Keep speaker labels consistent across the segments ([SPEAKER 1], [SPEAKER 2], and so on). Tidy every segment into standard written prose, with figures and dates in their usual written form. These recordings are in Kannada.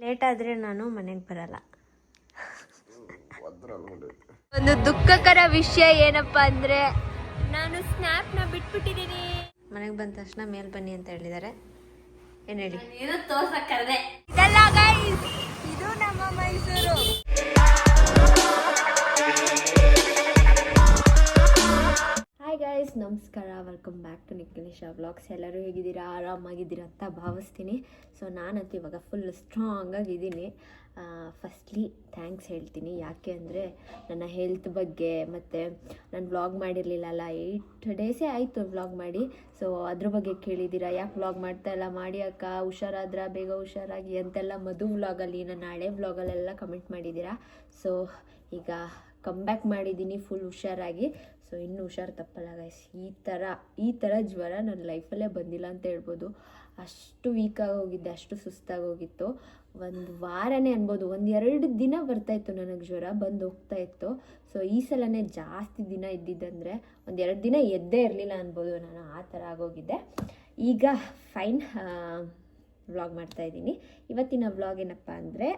[SPEAKER 1] ಲೇಟ್ ಆದರೆ ನಾನು ಮನೆಗೆ ಬರಲ್ಲ. ಒಂದು ದುಃಖಕರ ವಿಷಯ ಏನಪ್ಪಾ ಅಂದ್ರೆ ನಾನು ಸ್ನ್ಯಾಪ್ನ ಬಿಟ್ಬಿಟ್ಟಿದ್ದೀನಿ. ಮನೆಗೆ ಬಂದ ತಕ್ಷಣ ಮೇಲ್ ಬನ್ನಿ ಅಂತ ಹೇಳಿದ್ದಾರೆ. ಏನು ಹೇಳಿ, ಏನೋ ತೋರ್ಸಕ್ಕೆ ಕರೆದೆ. ಇದೆಲ್ಲ ಗೈಸ್, ಇದು ನಮ್ಮ ಮೈಸೂರು. ಹಾಯ್ ಗೈಸ್, ನಮಸ್ಕಾರ, welcome back to Nikhilesh vlogs. ಎಲ್ಲರೂ ಹೇಗಿದ್ದೀರಾ? ಆರಾಮಾಗಿದ್ದೀರಾ ಅಂತ ಭಾವಿಸ್ತೀನಿ. ಸೊ ನಾನಂತೂ ಇವಾಗ ಫುಲ್ ಸ್ಟ್ರಾಂಗ್ ಆಗಿದ್ದೀನಿ. ಫಸ್ಟ್ಲಿ ಥ್ಯಾಂಕ್ಸ್ ಹೇಳ್ತೀನಿ. ಯಾಕೆ ಅಂದರೆ ನನ್ನ ಹೆಲ್ತ್ ಬಗ್ಗೆ, ಮತ್ತು ನಾನು ವ್ಲಾಗ್ ಮಾಡಿರಲಿಲ್ಲಲ್ಲ, 8 ಡೇಸೇ ಆಯಿತು ವ್ಲಾಗ್ ಮಾಡಿ. ಸೊ ಅದ್ರ ಬಗ್ಗೆ ಕೇಳಿದ್ದೀರಾ, ಯಾಕೆ ವ್ಲಾಗ್ ಮಾಡ್ತಾಯಿಲ್ಲ, ಮಾಡಿ ಅಕ್ಕ, ಹುಷಾರಾದ್ರ, ಬೇಗ ಹುಷಾರಾಗಿ ಅಂತೆಲ್ಲ ಮಧು ವ್ಲಾಗಲ್ಲಿ, ನನ್ನ ಹಳೆ ವ್ಲಾಗಲ್ಲೆಲ್ಲ ಕಮೆಂಟ್ ಮಾಡಿದ್ದೀರಾ. ಸೊ ಈಗ ಕಮ್ಬ್ಯಾಕ್ ಮಾಡಿದ್ದೀನಿ ಫುಲ್ ಹುಷಾರಾಗಿ. ಸೊ ಇನ್ನೂ ಹುಷಾರು ತಪ್ಪಲ್ಲ ಗೈಸ್. ಈ ಥರ ಜ್ವರ ನನ್ನ ಲೈಫಲ್ಲೇ ಬಂದಿಲ್ಲ ಅಂತ ಹೇಳ್ಬೋದು. ಅಷ್ಟು ವೀಕಾಗಿ ಹೋಗಿದ್ದೆ, ಅಷ್ಟು ಸುಸ್ತಾಗೋಗಿತ್ತು. ಒಂದು ವಾರನೇ ಅನ್ಬೋದು, 1-2 ದಿನ ಬರ್ತಾಯಿತ್ತು ನನಗೆ ಜ್ವರ, ಬಂದು ಹೋಗ್ತಾಯಿತ್ತು. ಸೊ ಈ ಸಲನೇ ಜಾಸ್ತಿ ದಿನ ಇದ್ದಿದ್ದಂದರೆ 1-2 ದಿನ ಎದ್ದೇ ಇರಲಿಲ್ಲ ಅನ್ಬೋದು ನಾನು, ಆ ಥರ ಆಗೋಗಿದ್ದೆ. ಈಗ ಫೈನ್ ವ್ಲಾಗ್ ಮಾಡ್ತಾಯಿದ್ದೀನಿ. ಇವತ್ತಿನ ವ್ಲಾಗ್ ಏನಪ್ಪ ಅಂದರೆ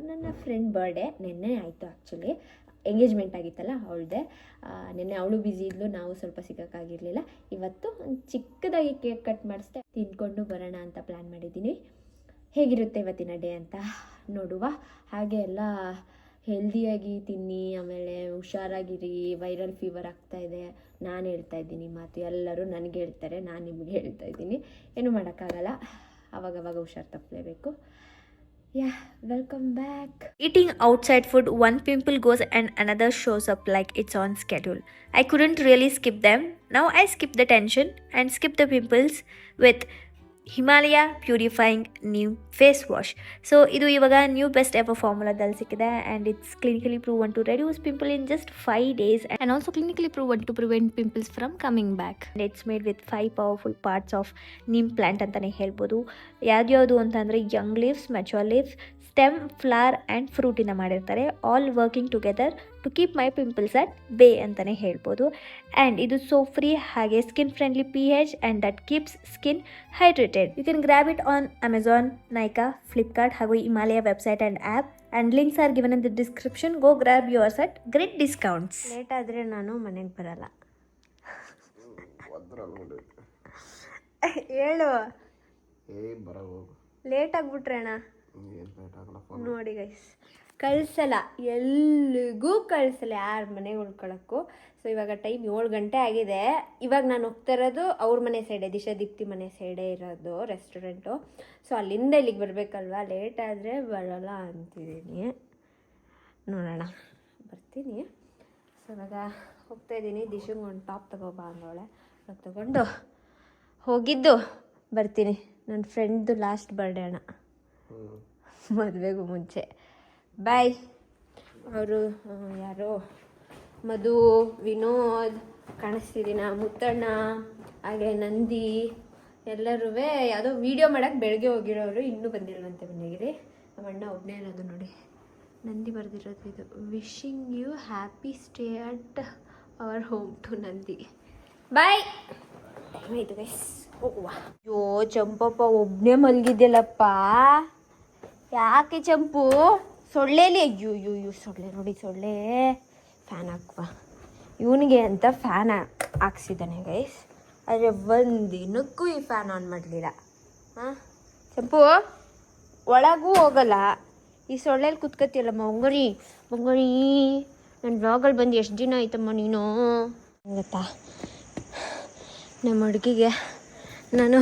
[SPEAKER 1] ನನ್ನ ಫ್ರೆಂಡ್ ಬರ್ಡೇ ನೆನ್ನೆ ಆಯಿತು. ಆ್ಯಕ್ಚುಲಿ ಎಂಗೇಜ್ಮೆಂಟ್ ಆಗಿತ್ತಲ್ಲ ಅವಳದೇ. ನೆನ್ನೆ ಅವಳು ಬ್ಯುಸಿ ಇದ್ಲು, ನಾವು ಸ್ವಲ್ಪ ಸಿಗೋಕ್ಕಾಗಿರಲಿಲ್ಲ. ಇವತ್ತು ಒಂದು ಚಿಕ್ಕದಾಗಿ ಕೇಕ್ ಕಟ್ ಮಾಡಿಸ್ದೆ, ತಿಂದ್ಕೊಂಡು ಬರೋಣ ಅಂತ ಪ್ಲ್ಯಾನ್ ಮಾಡಿದ್ದೀನಿ. ಹೇಗಿರುತ್ತೆ ಇವತ್ತಿನ ಡೇ ಅಂತ ನೋಡುವ. ಹಾಗೆ ಎಲ್ಲ ಹೆಲ್ದಿಯಾಗಿ ತಿನ್ನಿ, ಆಮೇಲೆ ಹುಷಾರಾಗಿರಿ. ವೈರಲ್ ಫೀವರ್ ಆಗ್ತಾಯಿದೆ, ನಾನು ಹೇಳ್ತಾ ಇದ್ದೀನಿ ಮಾತು, ಎಲ್ಲರೂ ನನಗೆ ಹೇಳ್ತಾರೆ, ನಾನು ನಿಮಗೆ ಹೇಳ್ತಾ ಇದ್ದೀನಿ. ಏನೂ ಮಾಡೋಕ್ಕಾಗಲ್ಲ, ಆವಾಗವಾಗ ಹುಷಾರು ತಪ್ಪಲೇಬೇಕು. Yeah, welcome back. Eating outside food, one pimple goes and another shows up like it's on schedule. I couldn't really skip them. Now I skip the tension and skip the pimples with Himalaya Purifying New Face Wash. So ಇದು ಇವಾಗ ನ್ಯೂ ಬೆಸ್ಟ್ ಎವರ್ ಫಾರ್ಮುಲಾದಲ್ಲಿ ಸಿಕ್ಕಿದೆ, and it's clinically proven to reduce pimple in just 5 days and also clinically proven to prevent pimples from coming back. And it's made with 5 powerful parts of neem plant ಅಂತಲೇ ಹೇಳ್ಬೋದು. ಯಾವ್ದು ಅಂತಂದರೆ young leaves, mature leaves, stem, flower and ಫ್ರೂಟಿಂದ ಮಾಡಿರ್ತಾರೆ. All working together to keep my pimples at bay ಅಂತಲೇ ಹೇಳ್ಬೋದು. ಆ್ಯಂಡ್ ಇದು ಸೋಪ್ ಫ್ರೀ, ಹಾಗೆ skin friendly pH and that keeps skin hydrated. You can grab it on Amazon, Nykaa, Flipkart ಹಾಗೂ Himalaya website and app. And links are given in the description. Go grab yours at great discounts. Late ಆದರೆ ನಾನು ಮನೆಗೆ ಬರಲ್ಲ. ಹೇಳು, ಲೇಟ್ ಆಗಿಬಿಟ್ರೆ ಅಣ್ಣ ನೋಡಿ ಗೈಸ್, ಕಳಿಸಲ್ಲ, ಎಲ್ಲಿಗೂ ಕಳಿಸಲ್ಲ, ಯಾರ ಮನೆಗೆ ಉಳ್ಕೊಳ್ಳೋಕ್ಕೂ. ಸೊ ಇವಾಗ ಟೈಮ್ 7 ಗಂಟೆ ಆಗಿದೆ. ಇವಾಗ ನಾನು ಹೋಗ್ತಾ ಇರೋದು ಅವ್ರ ಮನೆ ಸೈಡೆ, ದಿಶಾ ದೀಪ್ತಿ ಮನೆ ಸೈಡೇ ಇರೋದು ರೆಸ್ಟೋರೆಂಟು. ಸೊ ಅಲ್ಲಿಂದ ಇಲ್ಲಿಗೆ ಬರಬೇಕಲ್ವ, ಲೇಟ್ ಆದರೆ ಬರೋಲ್ಲ ಅಂತಿದ್ದೀನಿ. ನೋಡೋಣ, ಬರ್ತೀನಿ. ಸೊ ಇವಾಗ ಹೋಗ್ತಾಯಿದ್ದೀನಿ. ದಿಶಂಗೆ ಒಂದು ಟಾಪ್ ತಗೋಬಾ ಅಂದವಳೆ, ಅದು ತಗೊಂಡು ಹೋಗಿದ್ದು ಬರ್ತೀನಿ. ನನ್ನ ಫ್ರೆಂಡ್ದು ಲಾಸ್ಟ್ ಬರ್ಡೇ ಅಣ್ಣ, ಮದುವೆಗೂ ಮುಂಚೆ. ಬಾಯ್. ಅವರು ಯಾರೋ ಮಧು, ವಿನೋದ್ ಕಾಣಿಸ್ತಿದ್ದೀನ, ಮುತ್ತಣ್ಣ, ಹಾಗೆ ನಂದಿ, ಎಲ್ಲರೂ ಯಾವುದೋ ವೀಡಿಯೋ ಮಾಡೋಕ್ಕೆ ಬೆಳಗ್ಗೆ ಹೋಗಿರೋರು, ಇನ್ನೂ ಬಂದಿಲ್ವಂತೆ ಮನೆಗೆ. ನಮ್ಮ ಅಣ್ಣ ಒಬ್ಬನೇ ಇರೋದು ನೋಡಿ. ನಂದಿ ಬರೆದಿರೋದು ಇದು, wishing you happy stay at our home to Nandi. Bye. ಇದು ಗೈಸ್ ಹೋಗುವ. ಅಯ್ಯೋ ಚಂಪಪ್ಪ, ಒಬ್ಬನೇ ಮಲಗಿದ್ಯಲ್ಲಪ್ಪ, ಯಾಕೆ ಚಂಪು? ಸೊಳ್ಳೆಲಿ, ಅಯ್ಯೋ ಸೊಳ್ಳೆ ನೋಡಿ, ಸೊಳ್ಳೆ. ಫ್ಯಾನ್ ಹಾಕುವ, ಇವನಿಗೆ ಅಂತ ಫ್ಯಾನ್ ಹಾಕ್ಸಿದ್ದಾನೆ ಗೈಸ್. ಆದರೆ ಒಂದಿನಕ್ಕೂ ಈ ಫ್ಯಾನ್ ಆನ್ ಮಾಡಲಿಲ್ಲ. ಹಾಂ ಚಂಪು, ಒಳಗೂ ಹೋಗಲ್ಲ, ಈ ಸೊಳ್ಳೆಲಿ ಕುತ್ಕತ್ತಿಯಲ್ಲ ಮಂಗರಿ. ನನ್ನ ಬ್ಲಾಗಲ್ಲಿ ಬಂದು ಎಷ್ಟು ದಿನ ಆಯ್ತಮ್ಮ ನೀನು ಗೊತ್ತಾ? ನಮ್ಮ ಹುಡುಗಿಗೆ ನಾನು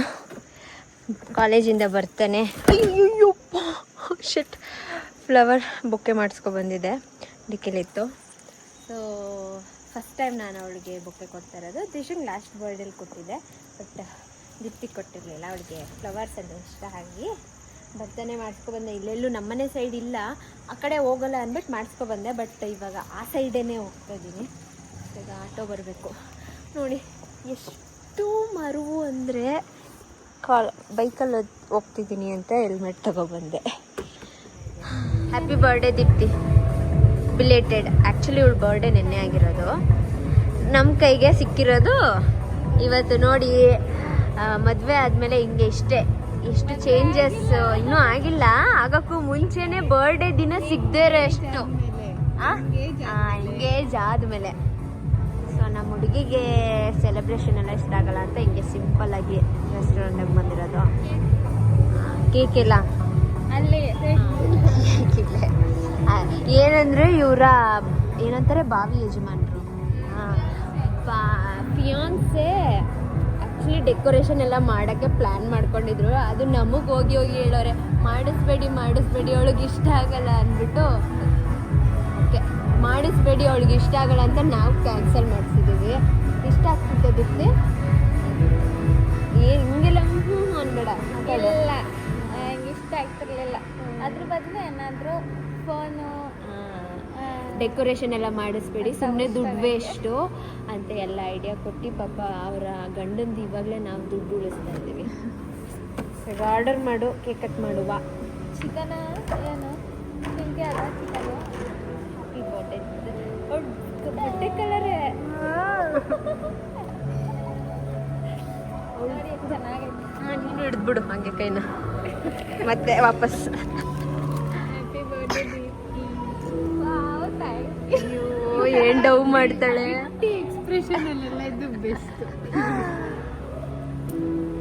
[SPEAKER 1] ಕಾಲೇಜಿಂದ ಬರ್ತಾನೆ ಅಯ್ಯಯ್ಯಪ್ಪ ಶಿಟ್ ಫ್ಲವರ್ ಬೊಕ್ಕೆ ಮಾಡಿಸ್ಕೊಬಂದಿದ್ದೆ, ಡಿಕ್ಕಿಲಿತ್ತು. ಸೊ ಫಸ್ಟ್ ಟೈಮ್ ನಾನು ಅವಳಿಗೆ ಬೊಕ್ಕೆ ಕೊಡ್ತಾ ಇರೋದು. ದಿಶಂಗೆ ಲಾಸ್ಟ್ ಬರ್ಡೇಲಿ ಕೊಟ್ಟಿದ್ದೆ, ಬಟ್ ದಿಪ್ಪಿಗೆ ಕೊಟ್ಟಿರಲಿಲ್ಲ. ಅವಳಿಗೆ ಫ್ಲವರ್ಸ್ ಅಂದರೆ ಇಷ್ಟ, ಹಾಗೆ ಬರ್ತಾನೆ ಮಾಡಿಸ್ಕೊಬಂದೆ. ಇಲ್ಲೆಲ್ಲೂ ನಮ್ಮನೆ ಸೈಡ್ ಇಲ್ಲ, ಆ ಕಡೆ ಹೋಗಲ್ಲ ಅಂದ್ಬಿಟ್ಟು ಮಾಡಿಸ್ಕೊಬಂದೆ. ಬಟ್ ಇವಾಗ ಆ ಸೈಡೇ ಹೋಗ್ತಾ ಇದ್ದೀನಿ. ಈಗ ಆಟೋ ಬರಬೇಕು ನೋಡಿ. ಎಷ್ಟು ಮರುವು ಅಂದರೆ ಬೈಕಲ್ಲಿ ಹೋಗ್ತಿದ್ದೀನಿ ಅಂತ ಹೆಲ್ಮೆಟ್ ತಗೊಬಂದೆ. Happy birthday Deepti, belated. Actually ಇವಳು ಬರ್ಡೇ ನೆನ್ನೆ ಆಗಿರೋದು, ನಮ್ಮ ಕೈಗೆ ಸಿಕ್ಕಿರೋದು ಇವತ್ತು ನೋಡಿ. ಮದುವೆ ಆದಮೇಲೆ ಹಿಂಗೆ ಇಷ್ಟೇ, ಎಷ್ಟು ಚೇಂಜಸ್ ಇನ್ನೂ ಆಗಿಲ್ಲ. ಆಗಕ್ಕೂ ಮುಂಚೆನೆ ಬರ್ಡೇ ದಿನ ಸಿಗದೇ ಎಷ್ಟು ಎಂಗೇಜ್ ಆದ್ಮೇಲೆ. ಸೊ ನಮ್ಮ ಹುಡುಗಿಗೆ ಸೆಲೆಬ್ರೇಷನ್ ಎಲ್ಲ ಇಷ್ಟ ಆಗಲ್ಲ ಅಂತ ಹಿಂಗೆ ಸಿಂಪಲ್ ಆಗಿ ರೆಸ್ಟೋರೆಂಟಿಗೆ ಬಂದಿರೋದು. ಕೇಕ್ ಎಲ್ಲ
[SPEAKER 2] ಅಲ್ಲಿ
[SPEAKER 1] ಏನಂದ್ರೆ ಇವರ ಏನಂತಾರೆ ಬಾವಿ ಯಜಮಾನ್ರು ಫಿಯಾನ್ಸೆ ಆ್ಯಕ್ಚುಲಿ ಡೆಕೋರೇಷನ್ ಎಲ್ಲ ಮಾಡೋಕ್ಕೆ ಪ್ಲ್ಯಾನ್ ಮಾಡ್ಕೊಂಡಿದ್ರು. ಅದು ನಮಗೆ ಹೋಗಿ ಹೇಳೋರೆ ಮಾಡಿಸ್ಬೇಡಿ ಅವಳಿಗೆ ಇಷ್ಟ ಆಗಲ್ಲ ಅಂದ್ಬಿಟ್ಟು ಓಕೆ ಮಾಡಿಸ್ಬೇಡಿ ಅವಳಿಗೆ ಇಷ್ಟ ಆಗಲ್ಲ ಅಂತ ನಾವು ಕ್ಯಾನ್ಸಲ್ ಮಾಡಿಸಿದ್ದೀವಿ. ಇಷ್ಟ ಆಗ್ತಿದ್ದದಕ್ಕೆ ಹಿಂಗೆಲ್ಲ ಅನ್ಬೇಡ
[SPEAKER 2] ಇಲ್ಲ ನಂಗೆ ಇಷ್ಟ ಆಗ್ತಿರ್ಲಿಲ್ಲ. ಅದ್ರ ಬದಲು ಏನಾದರೂ ಫೋನು
[SPEAKER 1] ಡೆಕೋರೇಷನ್ ಎಲ್ಲ ಮಾಡಿಸ್ಬೇಡಿ, ಸುಮ್ಮನೆ ದುಡ್ಡು ವೇಸ್ಟು ಅಂತ ಎಲ್ಲ ಐಡಿಯಾ ಕೊಟ್ಟು ಪಾಪ ಅವರ ಗಂಡಂದು ಇವಾಗಲೇ ನಾವು ದುಡ್ಡು ಉಳಿಸ್ತಾ ಇದ್ದೀವಿ. ಈಗ ಆರ್ಡರ್ ಮಾಡು, ಕೇಕ್ ಕಟ್ ಮಾಡುವ.
[SPEAKER 2] ಚಿಕನ ಏನು ತಿಂತಿ ಅಲ್ಲ ಚಿಕನು.
[SPEAKER 1] ಹ್ಯಾಪಿ ಬರ್ಡೇ ಬಟ್ಟೆ ಕಲರೇ
[SPEAKER 2] ನೋಡಿ ಚೆನ್ನಾಗೈತೆ.
[SPEAKER 1] ನೀನು ಹಿಡಿದ್ಬಿಡು ಹಾಗೆ ಕೈನ ಮತ್ತೆ ವಾಪಸ್.
[SPEAKER 2] ಹ್ಯಾಪಿ ಬರ್ಡೇ ವಾವ್ ಥ್ಯಾಂಕ್
[SPEAKER 1] ಅಯ್ಯೋ ಏನ್ ಡವ್ ಮಾಡ್ತಾಳೆ.
[SPEAKER 2] ಎಕ್ಸ್ಪ್ರೆಷನ್ ಅಲ್ಲೆಲ್ಲ ಇದು ಬೆಸ್ಟ್.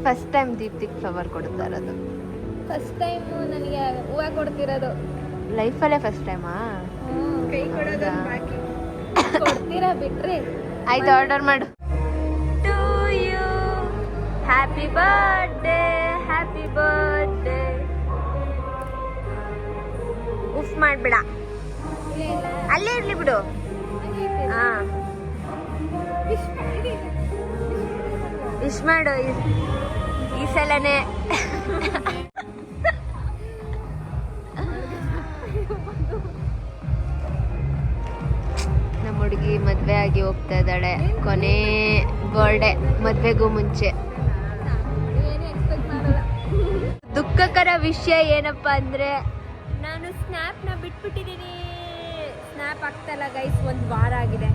[SPEAKER 1] ಫಸ್ಟ್ ಟೈಮ್ ದೀಪ್ತಿಗೆ ಫ್ಲವರ್ ಕೊಡ್ತಾ ಇರೋದು.
[SPEAKER 2] ಫಸ್ಟ್ ಟೈಮು ನನಗೆ ಹೂವು ಕೊಡ್ತಿರೋದು
[SPEAKER 1] ಲೈಫಲ್ಲೇ ಫಸ್ಟ್ ಟೈಮಾ?
[SPEAKER 2] ಕೈ ಕೊಡೋದು ಬಾಕಿ ಕೊಡ್ತೀರಾ ಬಿಟ್ರಿ.
[SPEAKER 1] ಆಯ್ತು ಆರ್ಡರ್ ಮಾಡು. To you happy birthday happy birthday. ಉಫ್ ಮಾಡ್ಬೇಡ, ಅಲ್ಲೇ ಇರ್ಲಿ ಬಿಡು. ಹಾ ವಿಶ್ ಮಾಡು ಈ ಸಲನೇ. ನಮ್ಮ ಹುಡುಗಿ ಮದ್ವೆ ಆಗಿ ಹೋಗ್ತಾ ಇದ್ದಾಳೆ. ಕೊನೆ ಬರ್ಡೇ ಮದ್ವೆಗೂ ಮುಂಚೆ. ದುಃಖಕರ ವಿಷಯ ಏನಪ್ಪಾ ಅಂದ್ರೆ ನಾನು ಸ್ನ್ಯಾಪ್ನ ಬಿಟ್ಬಿಟ್ಟಿದ್ದೀನಿ. ಸ್ನ್ಯಾಪ್ ಆಗ್ತಾಯಿಲ್ಲ ಗೈಸ್, 1 ವಾರ ಆಗಿದೆ.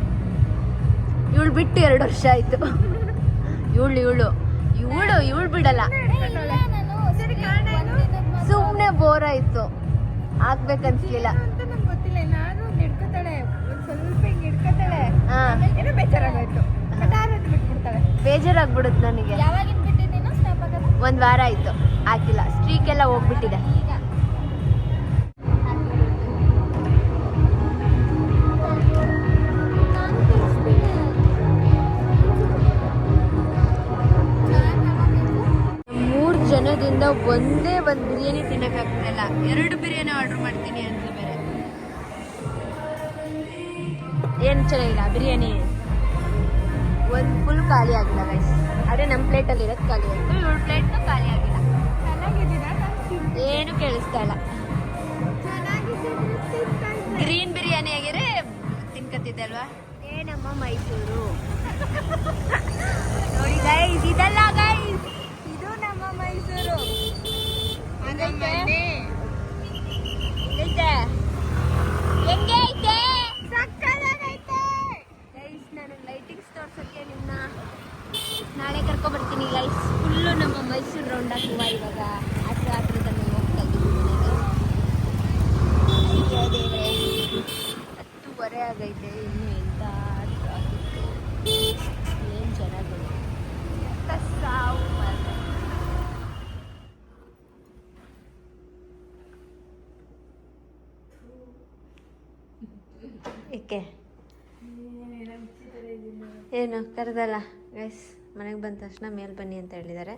[SPEAKER 1] ಇವಳು ಬಿಟ್ಟು 2 ವರ್ಷ ಆಯ್ತು. ಇವಳು ಬಿಡಲ್ಲ. ಸುಮ್ಮನೆ ಬೋರ್ ಆಯ್ತು, ಆಗ್ಬೇಕನ್ಸ್ಲಿಲ್ಲ.
[SPEAKER 2] ಗೊತ್ತಿಲ್ಲ, ನಾನು ಹಿಡ್ಕೊತಾಳೆ ಸ್ವಲ್ಪ ಹಿಂಗೆ ಹಿಡ್ಕೊತಾಳೆ. ಏನೋ
[SPEAKER 1] ಬೇಜಾರಾಗ್ಬಿಡುತ್ತೆ ನನಗೆ.
[SPEAKER 2] ಯಾವಾಗಿಂದ ಬಿಟ್ಟಿದ್ದೀನೋ ಸ್ನ್ಯಾಪ್ ಆಗೋದು?
[SPEAKER 1] 1 ವಾರ ಆಯ್ತು, ಆಗಿಲ್ಲ. ಸ್ಟ್ರೀಕ್ ಎಲ್ಲ ಹೋಗ್ಬಿಟ್ಟಿದೆ. ಜನದಿಂದ ಒಂದೇ ಒಂದು ಬಿರಿಯಾನಿ ತಿನ್ನಕ್ಕಾಗ್ತಿಲ್ಲ. 2 ಬಿರಿಯಾನಿ ಆರ್ಡರ್ ಮಾಡ್ತೀನಿ ಅಂದ್ರೆ ಬೇರೆ ಏನು ಚೆನ್ನಾಗಿಲ್ಲ ಬಿರಿಯಾನಿ. ಒಂದು ಫುಲ್ ಖಾಲಿ ಆಗಿಲ್ಲ ಗೈಸ್. ಅದೇ ನಮ್ಮ ಪ್ಲೇಟಲ್ಲಿ ಇರೋದು ಖಾಲಿ ಆಯಿತು, 7 ಪ್ಲೇಟ್ನು ಖಾಲಿ ಆಗಿಲ್ಲ. ಏನು ಕೇಳಿಸ್ತಾ ಇಲ್ಲ. ಗ್ರೀನ್ ಬಿರಿಯಾನಿ ಆಗಿದ್ರೆ ತಿನ್ಕತ್ತಿದ್ದೆ ಅಲ್ವಾ. ನಮ್ಮ ಮೈಸೂರು ನೋಡಿ ಗೈಸ್, ಇದಲ್ಲ ಗೈಸ್, ಇದು ನಮ್ಮ ಮೈಸೂರು. ಹೆಂಗೆ ಐತೆ? ಸಕ್ಕತ್ತಾಗೈತೆ ಗೈಸ್. ನಾನು ಲೈಟಿಂಗ್ಸ್ ತೋರ್ಸೋಕ್ಕೆ ನಿಮ್ಮನ್ನ ನಾಳೆ ಕರ್ಕೊಬರ್ತೀನಿ ಗೈಸ್. ಫುಲ್ಲು ನಮ್ಮ ಮೈಸೂರು ರೌಂಡ್ ಹಾಕುವ. ಇವಾಗ ಹತ್ರದಲ್ಲಿ ಹೋಗ್ತಾ ಇದ್ದೀವಿ ಮನೆಗೆ. 10:15 ಆಗೈತೆ. ಇನ್ನು ಎಂತ ಟ್ರಾಫಿಕ್ಕು, ಏನು ಜನಗಳು, ಸಾವು. ಏಕೆ ಏನು ಕರೆದಲ್ಲ ಗೈಸ್? ಮನೆಗೆ ಬಂದ ತಕ್ಷಣ ಮೇಲ್ ಬನ್ನಿ ಅಂತ ಹೇಳಿದ್ದಾರೆ.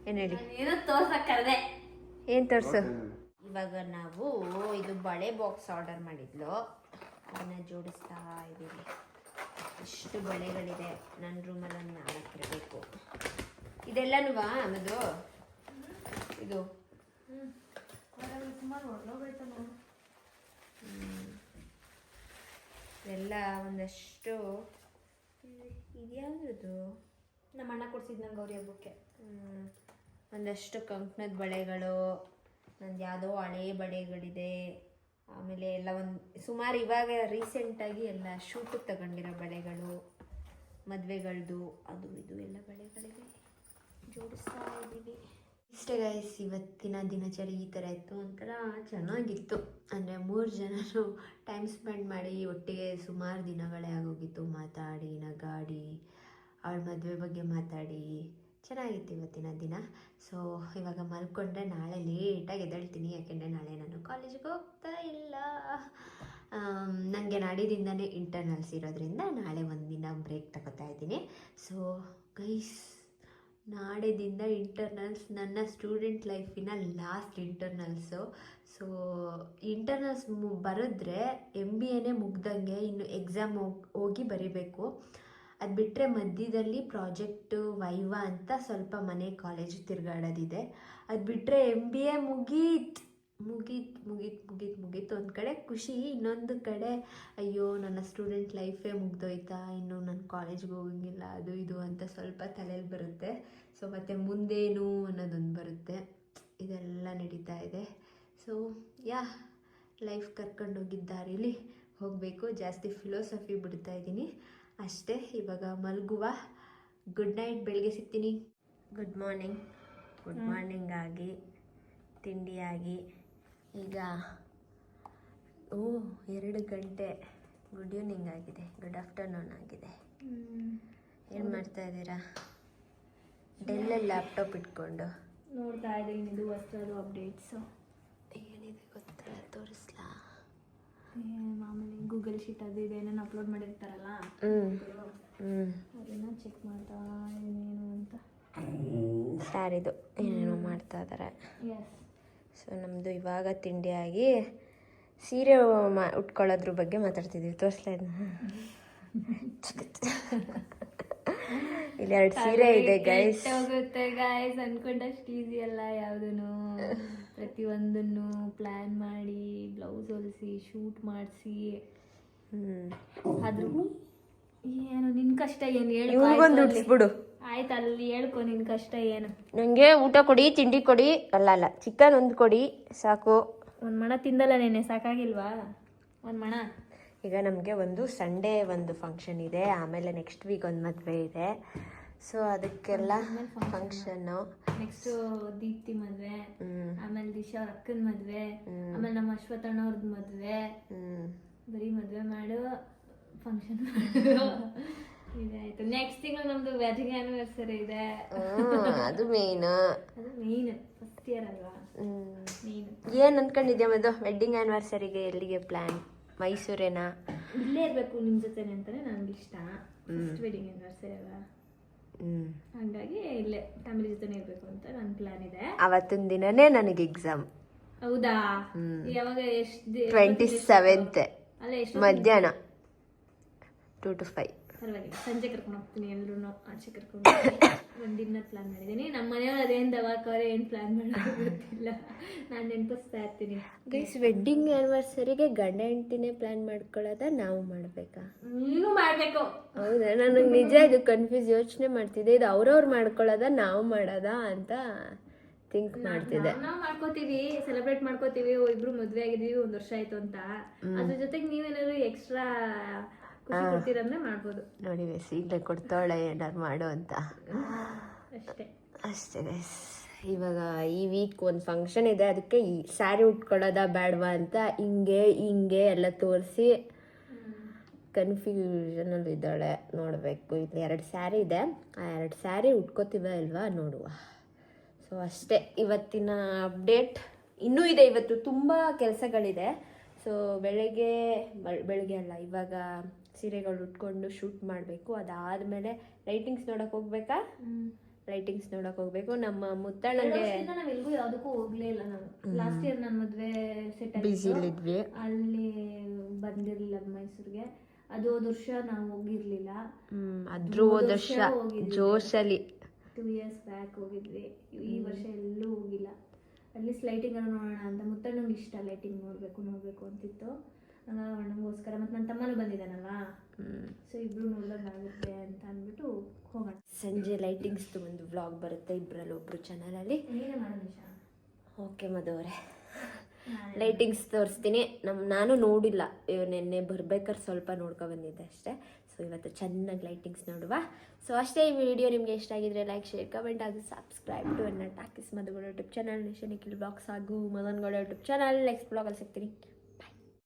[SPEAKER 1] ಏನು ಹೇಳಿ? ಏನು ತೋರಿಸು? ಇವಾಗ ನಾವು ಇದು ಬಳೆ ಬಾಕ್ಸ್ ಆರ್ಡರ್ ಮಾಡಿದ್ಲು, ಅದನ್ನ ಜೋಡಿಸ್ತಾ ಇದ್ದೀವಿ. ಇಷ್ಟು ಬಳೆಗಳಿದೆ. ನನ್ನ ರೂಮಲ್ಲಿ ಒಂದು 4 ಇರಬೇಕು. ಇದೆಲ್ಲನೂ ಆಮೇದು ಇದು ಎಲ್ಲ ಒಂದಷ್ಟು. ಇದ್ಯಾವುದು? ನಮ್ಮ ಅಣ್ಣ ಕೊಡ್ಸಿದ್ದು ನಂಗೆ ಗೌರಿ ಹಬ್ಬಕ್ಕೆ. ಒಂದಷ್ಟು ಕಂಕಣದ ಬಳೆಗಳು, ನಂದು ಯಾವುದೋ ಹಳೇ ಬಳೆಗಳಿದೆ. ಆಮೇಲೆ ಎಲ್ಲ ಒಂದು ಸುಮಾರು ಇವಾಗ ರೀಸೆಂಟಾಗಿ ಎಲ್ಲ ಶೂಟಿಗೆ ತಗೊಂಡಿರೋ ಬಳೆಗಳು, ಮದುವೆಗಳದ್ದು ಅದು ಇದು ಎಲ್ಲ ಬಳೆಗಳಿವೆ. ಜೋಡಿಸ್ತಾ ಇದ್ದೀವಿ. ಇಷ್ಟೇ ಗೈಸ್, ಇವತ್ತಿನ ದಿನಚರಿ ಈ ಥರ ಇತ್ತು. ಒಂಥರ ಚೆನ್ನಾಗಿತ್ತು. ಅಂದರೆ 3 ಜನರು ಟೈಮ್ ಸ್ಪೆಂಡ್ ಮಾಡಿ ಒಟ್ಟಿಗೆ ಸುಮಾರು ದಿನಗಳೇ ಆಗೋಗಿತ್ತು. ಮಾತಾಡಿ ನಗಾಡಿ ಅವಳ ಮದುವೆ ಬಗ್ಗೆ ಮಾತಾಡಿ ಚೆನ್ನಾಗಿತ್ತು ಇವತ್ತಿನ ದಿನ. ಸೊ ಇವಾಗ ಮಲ್ಕೊಂಡ್ರೆ ನಾಳೆ ಲೇಟಾಗಿ ಎದ್ದೇಳ್ತೀನಿ, ಯಾಕೆಂದರೆ ನಾಳೆ ನಾನು ಕಾಲೇಜಿಗೆ ಹೋಗ್ತಾ ಇಲ್ಲ. ನನಗೆ ನಾಡಿದಿಂದನೇ ಇಂಟರ್ನಲ್ಸ್ ಇರೋದ್ರಿಂದ ನಾಳೆ ಒಂದಿನ ಬ್ರೇಕ್ ತಗೋತಾ ಇದ್ದೀನಿ. ಸೊ ಗೈಸ್, ನಾಳೆದಿಂದ ಇಂಟರ್ನಲ್ಸ್, ನನ್ನ ಸ್ಟೂಡೆಂಟ್ ಲೈಫಿನ ಲಾಸ್ಟ್ ಇಂಟರ್ನಲ್ಸು. ಸೊ ಇಂಟರ್ನಲ್ಸ್ ಬರೆದ್ರೆ MBAನೇ ಮುಗ್ದಂಗೆ. ಇನ್ನು ಎಕ್ಸಾಮ್ ಹೋಗಿ ಬರೀಬೇಕು. ಅದು ಬಿಟ್ಟರೆ ಮಧ್ಯದಲ್ಲಿ ಪ್ರಾಜೆಕ್ಟು ವೈವಾ ಅಂತ ಸ್ವಲ್ಪ ಮನೆ ಕಾಲೇಜ್ ತಿರುಗಾಡೋದಿದೆ. ಅದು ಬಿಟ್ಟರೆ MBA ಮುಗೀತು. ಒಂದು ಕಡೆ ಖುಷಿ, ಇನ್ನೊಂದು ಕಡೆ ಅಯ್ಯೋ ನನ್ನ ಸ್ಟೂಡೆಂಟ್ ಲೈಫೇ ಮುಗ್ದೋಯ್ತಾ, ಇನ್ನು ನಾನು ಕಾಲೇಜ್ಗೆ ಹೋಗಂಗಿಲ್ಲ, ಅದು ಇದು ಅಂತ ಸ್ವಲ್ಪ ತಲೆಯಲ್ಲಿ ಬರುತ್ತೆ. ಸೊ ಮತ್ತು ಮುಂದೇನು ಅನ್ನೋದೊಂದು ಬರುತ್ತೆ. ಇದೆಲ್ಲ ನಡೀತಾ ಇದೆ. ಸೊ ಲೈಫ್ ಕರ್ಕೊಂಡೋಗಿದ್ದ ದಾರಿಲಿ ಹೋಗಬೇಕು. ಜಾಸ್ತಿ ಫಿಲೋಸಫಿ ಬಿಡ್ತಾ ಇದ್ದೀನಿ ಅಷ್ಟೇ. ಇವಾಗ ಮಲಗುವ. ಗುಡ್ ನೈಟ್, ಬೆಳಗ್ಗೆ ಸಿಗ್ತೀನಿ. ಗುಡ್ ಮಾರ್ನಿಂಗ್ ಆಗಿ ತಿಂಡಿಯಾಗಿ ಈಗ 2 ಗಂಟೆ. ಗುಡ್ ಈವ್ನಿಂಗ್ ಆಗಿದೆ, ಗುಡ್ ಆಫ್ಟರ್ನೂನ್ ಆಗಿದೆ. ಏನು ಮಾಡ್ತಾ ಇದ್ದೀರಾ? ಡೆಲ್ಲಲ್ಲಿ ಲ್ಯಾಪ್ಟಾಪ್ ಇಟ್ಕೊಂಡು
[SPEAKER 2] ನೋಡ್ತಾ ಇದ್ದೀನಿ. ಇದು ಹೊಸದು ಅಪ್ಡೇಟ್ಸು
[SPEAKER 1] ಏನಿದೆ ಗೊತ್ತಿಲ್ಲ, ತೋರಿಸ್ಲಾ?
[SPEAKER 2] ಮಾಮೂಲಿ ಗೂಗಲ್ ಶೀಟ್ ಅದು ಇದು ಏನೇನು ಅಪ್ಲೋಡ್ ಮಾಡಿರ್ತಾರಲ್ಲ, ಅದನ್ನು ಚೆಕ್ ಮಾಡ್ತಾ ಏನೇನು ಅಂತ.
[SPEAKER 1] ಸ್ಯಾರಿದು ಏನೇನೋ ಮಾಡ್ತಾ ಇದ್ದಾರೆ.
[SPEAKER 2] ಎಸ್.
[SPEAKER 1] ಸೊ ನಮ್ಮದು ಇವಾಗ ತಿಂಡಿಯಾಗಿ ಸೀರೆ ಉಟ್ಕೊಳ್ಳೋದ್ರ ಬಗ್ಗೆ ಮಾತಾಡ್ತಿದ್ದೀವಿ. ತೋರಿಸ್ಲಾ ಇದನ್ನ? ಇಲ್ಲಿ 2 ಸೀರೆ ಇದೆ ಗೈಸ್.
[SPEAKER 2] ಹೋಗುತ್ತೆ ಗೈಸ್, ಅನ್ಕೊಂಡಷ್ಟು ಈಸಿ ಅಲ್ಲ ಯಾವುದೂ. ಪ್ರತಿಯೊಂದನ್ನು ಪ್ಲ್ಯಾನ್ ಮಾಡಿ, ಬ್ಲೌಸ್ ಹೊಲಿಸಿ, ಶೂಟ್ ಮಾಡಿಸಿ, ಆದ್ರೂ ಏನು ನಿನ್ನ ಕಷ್ಟ ಏನು ಹೇಳು.
[SPEAKER 1] ಇವ್ರಿಗೊಂದು ಉಡ್ಸ್ಬಿಡು.
[SPEAKER 2] ಆಯ್ತು, ಅಲ್ಲಿ ಹೇಳ್ಕೊ ನಿನ್ನ ಕಷ್ಟ ಏನು.
[SPEAKER 1] ನನಗೆ ಊಟ ಕೊಡಿ, ತಿಂಡಿ ಕೊಡಿ. ಅಲ್ಲ ಚಿಕನ್ ಒಂದು ಕೊಡಿ ಸಾಕು.
[SPEAKER 2] ಒಂದು ಮಣ ತಿಂದಲ್ಲ ನೆನೆ, ಸಾಕಾಗಿಲ್ವಾ ಒಂದು ಮಣ?
[SPEAKER 1] ಈಗ ನಮಗೆ ಒಂದು ಸಂಡೇ ಒಂದು ಫಂಕ್ಷನ್ ಇದೆ, ಆಮೇಲೆ ನೆಕ್ಸ್ಟ್ ವೀಕ್ ಒಂದು ಮದುವೆ ಇದೆ. ಸೊ ಅದಕ್ಕೆಲ್ಲ ಫಂಕ್ಷನ್ನು.
[SPEAKER 2] ನೆಕ್ಸ್ಟ್ ದೀಪ್ತಿ ಮದುವೆ, ಆಮೇಲೆ ದಿಶಾ ಅವ್ರ ಅಕ್ಕನ ಮದುವೆ, ಆಮೇಲೆ ನಮ್ಮ ಅಶ್ವಥಣ್ಣ ಅವ್ರದ್ದು ಮದುವೆ. ಬರೀ ಮದುವೆ ಮಾಡು, ಫಂಕ್ಷನ್ ಮಾಡು. ಇದೆ ಆಯ್ತು. ನೆಕ್ಸ್ಟ್ ತಿಂಗಳು ನಮ್ದು ವೆಡ್ಡಿಂಗ್ ಆನಿವರ್ಸರಿ ಇದೆ.
[SPEAKER 1] ಅದು ಮೇನ್
[SPEAKER 2] ಫಸ್ಟ್ ಇಯರ್ ಅಲ್ವಾ?
[SPEAKER 1] ಏನು ಅನ್ಕೊಂಡಿದ್ಯಾ ಮದು ವೆಡ್ಡಿಂಗ್ ಆನಿವರ್ಸರಿಗೆ? ಎಲ್ಲಿಗೆ ಪ್ಲಾನ್? ಮೈಸೂರೇನಾ?
[SPEAKER 2] ಇಲ್ಲೇ ಇರಬೇಕು ನಿಮ್ಮ ಜೊತೆನೆ ಅಂತಾನೆ ನನಗೆ ಇಷ್ಟ. ಫಸ್ಟ್ ವೆಡ್ಡಿಂಗ್ ಆನಿವರ್ಸರಿ ಅಲ್ವಾ, ಹಾಗಾಗಿ ಇಲ್ಲೇ ಫ್ಯಾಮಿಲಿ ಜೊತೆನೆ ಇರಬೇಕು ಅಂತ ನನ್ನ ಪ್ಲಾನ್ ಇದೆ.
[SPEAKER 1] ಅವತ್ತಿನ ದಿನನೇ ನನಗೆ ಎಕ್ಸಾಮ್.
[SPEAKER 2] ಹೌದಾ? ಯಾವಾಗ? ಎಷ್ಟು?
[SPEAKER 1] 27th
[SPEAKER 2] ಅಲ್ಲ, ಎಷ್ಟು
[SPEAKER 1] ಮಧ್ಯಾಹ್ನ 2 to 5.
[SPEAKER 2] ಪರವಾಗಿಲ್ಲ, ಸಂಜೆ ಕರ್ಕೊಂಡು ಹೋಗ್ತೀನಿ. ಎಲ್ಲರೂ ಆಚೆ ಕರ್ಕೊಂಡು ಒಂದು ಡಿನ್ನರ್ ಪ್ಲಾನ್ ಮಾಡಿದ್ದೀನಿ. ನಮ್ಮ ಮನೆಯವ್ರು ಅದೇನು ದವಾಖಾನೆ ಏನು ಪ್ಲಾನ್ ಮಾಡೋದು ಗೊತ್ತಿಲ್ಲ, ನಾನು ನೆನಪಿಸ್ತಾ ಇರ್ತೀನಿ.
[SPEAKER 1] ಗೈಸ್, ವೆಡ್ಡಿಂಗ್ ಆನಿವರ್ಸರಿಗೆ ಗಂಡ ಹೆಂಡ್ತಿನೇ ಪ್ಲಾನ್ ಮಾಡ್ಕೊಳ್ಳೋದ, ನಾವು ಮಾಡಬೇಕಾ?
[SPEAKER 2] ನೀನು ಮಾಡಬೇಕು.
[SPEAKER 1] ಹೌದಾ? ನನಗೆ ನಿಜ ಇದು ಕನ್ಫ್ಯೂಸ್. ಯೋಚನೆ ಮಾಡ್ತಿದ್ದೆ, ಇದು ಅವ್ರವ್ರು ಮಾಡ್ಕೊಳ್ಳೋದ ನಾವು ಮಾಡೋದ ಅಂತ ಥಿಂಕ್ ಮಾಡ್ತಿದ್ದೆ.
[SPEAKER 2] ನಾವು ಮಾಡ್ಕೋತೀವಿ, ಸೆಲೆಬ್ರೇಟ್ ಮಾಡ್ಕೋತೀವಿ. ಇಬ್ರು ಮದುವೆ ಆಗಿದೀವಿ, 1 ವರ್ಷ ಆಯ್ತು ಅಂತ. ಅದ್ರ ಜೊತೆಗೆ ನೀವೇನಾದ್ರು ಎಕ್ಸ್ಟ್ರಾ ಖುಷಿ ಕೊಡ್ತೀರಂದ್ರೆ ಮಾಡ್ಬೋದು.
[SPEAKER 1] ನೋಡಿ ಬೇಸ್, ಈಗಲೇ ಕೊಡ್ತಾಳೆ ಏನಾರು ಮಾಡು ಅಂತ. ಅಷ್ಟೇ ಬೇಸ್. ಇವಾಗ ಈ ವೀಕ್ ಒಂದು ಫಂಕ್ಷನ್ ಇದೆ, ಅದಕ್ಕೆ ಈ ಸ್ಯಾರಿ ಉಟ್ಕೊಳ್ಳೋದ ಬೇಡವಾ ಅಂತ ಹಿಂಗೆ ಎಲ್ಲ ತೋರಿಸಿ ಕನ್ಫ್ಯೂಷನಲ್ಲಿ ಇದ್ದಾಳೆ. ನೋಡಬೇಕು. ಇಲ್ಲಿ 2 ಸ್ಯಾರಿ ಇದೆ, ಆ 2 ಸ್ಯಾರಿ ಉಟ್ಕೋತೀವ ಇಲ್ವಾ ನೋಡುವ. ಸೊ ಅಷ್ಟೇ ಇವತ್ತಿನ ಅಪ್ಡೇಟ್. ಇನ್ನೂ ಇದೆ, ಇವತ್ತು ತುಂಬ ಕೆಲಸಗಳಿದೆ. ಸೊ ಬೆಳಗ್ಗೆ ಅಲ್ಲ, ಇವಾಗ ಸೀರೆಗಳು ಉಟ್ಕೊಂಡು ಶೂಟ್ ಮಾಡಬೇಕು. ಅದಾದಮೇಲೆ ಲೈಟಿಂಗ್ಸ್ ನೋಡೋಕೆ ಹೋಗ್ಬೇಕಾ? ಲೈಟಿಂಗ್ಸ್ ನೋಡೋಕೆ ಹೋಗ್ಬೇಕು. ನಮ್ಮ ಮುತ್ತಣ್ಣಗೆ
[SPEAKER 2] ನಾವೆಲ್ಗೂ ಯಾವುದಕ್ಕೂ ಹೋಗ್ಲೇ ಇಲ್ಲ. ನಾನು ಲಾಸ್ಟ್ ಇಯರ್ ನನ್ನ ಮದುವೆ ಸೆಟ್
[SPEAKER 1] ಬಿಸಿಲಿದ್ವಿ,
[SPEAKER 2] ಅಲ್ಲಿ ಬಂದಿರಲಿಲ್ಲ ಮೈಸೂರಿಗೆ. ಅದು ಹೋದ ವರ್ಷ ನಾವು ಹೋಗಿರ್ಲಿಲ್ಲ.
[SPEAKER 1] ಹೋದ ವರ್ಷ ಜೋಶಲ್ಲಿ
[SPEAKER 2] 2 years ಬ್ಯಾಕ್ ಹೋಗಿದ್ವಿ. ಈ ವರ್ಷ ಎಲ್ಲೂ ಹೋಗಿಲ್ಲ. ಅಟ್ಲೀಸ್ಟ್ ಲೈಟಿಂಗ್ ಅನ್ನು ನೋಡೋಣ ಅಂತ. ಮುತ್ತಣ್ಣಂಗೆ ಇಷ್ಟ ಲೈಟಿಂಗ್ ನೋಡಬೇಕು ಅಂತಿತ್ತು. ಅಣ್ಣಂಗೋಸ್ಕರ ಮತ್ತು ನನ್ನ ತಮ್ಮನೂ ಬಂದಿದ್ದಾನಲ್ವಾ, ಸೊ ಇಬ್ರು ನೋಡ್ದಂಗಾಗುತ್ತೆ ಅಂತ ಅಂದ್ಬಿಟ್ಟು ಹೋಗೋಣ.
[SPEAKER 1] ಸಂಜೆ ಲೈಟಿಂಗ್ಸ್ದು ಒಂದು ವ್ಲಾಗ್ ಬರುತ್ತೆ ಇಬ್ಬರಲ್ಲಿ ಒಬ್ಬರು ಚಾನಲಲ್ಲಿ.
[SPEAKER 2] ಏನೇ ಮಾಡೋಣ?
[SPEAKER 1] ಓಕೆ ಮದುವರೆ, ಲೈಟಿಂಗ್ಸ್ ತೋರಿಸ್ತೀನಿ. ನಾನು ನೋಡಿಲ್ಲ, ನಿನ್ನೆ ಬರ್ಬೇಕಾದ್ರೆ ಸ್ವಲ್ಪ ನೋಡ್ಕೊ ಬಂದಿದ್ದೆ ಅಷ್ಟೇ. ಸೊ ಇವತ್ತು ಚೆನ್ನಾಗಿ ಲೈಟಿಂಗ್ಸ್ ನೋಡುವ. ಸೊ ಅಷ್ಟೇ, ಈ ವಿಡಿಯೋ ನಿಮಗೆ ಇಷ್ಟ ಆಗಿದ್ರೆ ಲೈಕ್, ಶೇರ್, ಕಮೆಂಟ್ ಹಾಗೂ subscribe to talkies Madhugowda YouTube channel, Nikhil vlogs ಹಾಗೂ ಮದನ್ಗೌಡ ಯೂಟ್ಯೂಬ್ ಚಾನಲ್. ನೆಕ್ಸ್ಟ್ ಬ್ಲಾಗಲ್ಲಿ ಸಿಗ್ತೀನಿ.